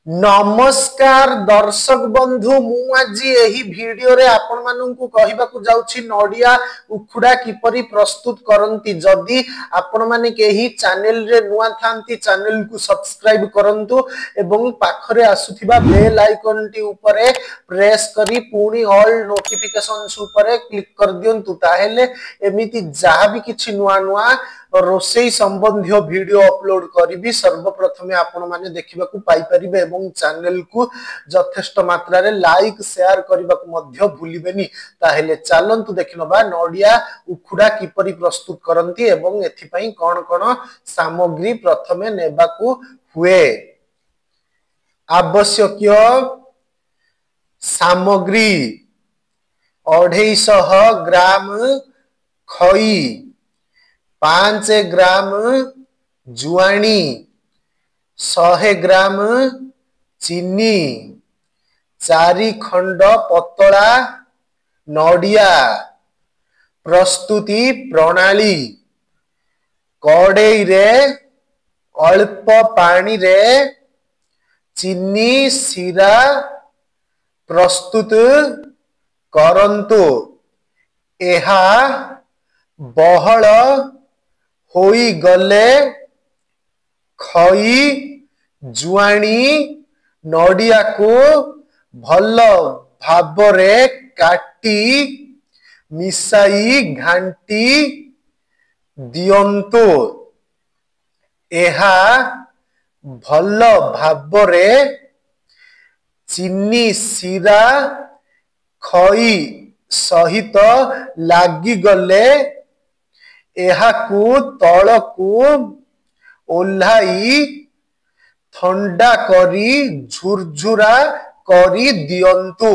नमस्कार दर्शक बंधु मु आज यही वीडियो रे आपण माननकु कहिबाकू जाउछि नडिया उखुडा किपरि प्रस्तुत करंती। जदि आपण माने केही चैनल रे नुआ थांती चैनल को सब्सक्राइब करंतु एवं पाखरे आसुथिबा बेल आइकन टी ऊपरे प्रेस करी पुनी ऑल नोटिफिकेशंस ऊपरे क्लिक कर दियंतु। ताहेले एमिति जहा भी किछि नुआ नुआ रोसई संबंधी वीडियो अपलोड करी सर्वप्रथमे आपण माने देखिबाकू पाई परिबे एवं चैनल को यथेष्ट मात्रा रे लाइक शेयर करबाकू मध्य भूलिबेनी। ताहेले चलंतु देखिनबा नडिया उखुडा किपरि प्रस्तुत करंती एवं एथि पई कोन कोन सामग्री प्रथमे नेबाकू हुए। आवश्यक सामग्री 250 ग्राम खई, 5 ग्राम जुआनी, 100 ग्राम चीनी, 4 खंड पतला नडिया। प्रस्तुति प्रणाली कड़ई रे अल्प पानी रे चीनी सीरा प्रस्तुत करंतु। एहा बहल होई गले खई जुआनी नडिया को भल भाबरे काटी मिसाई घांटी दियंतु। एहा भल भाबरे चीनी सीरा खई सहित लागी गले एहाकू तळकू ओल्हाई ठंडा करी झुरझुरा करी दियंतु।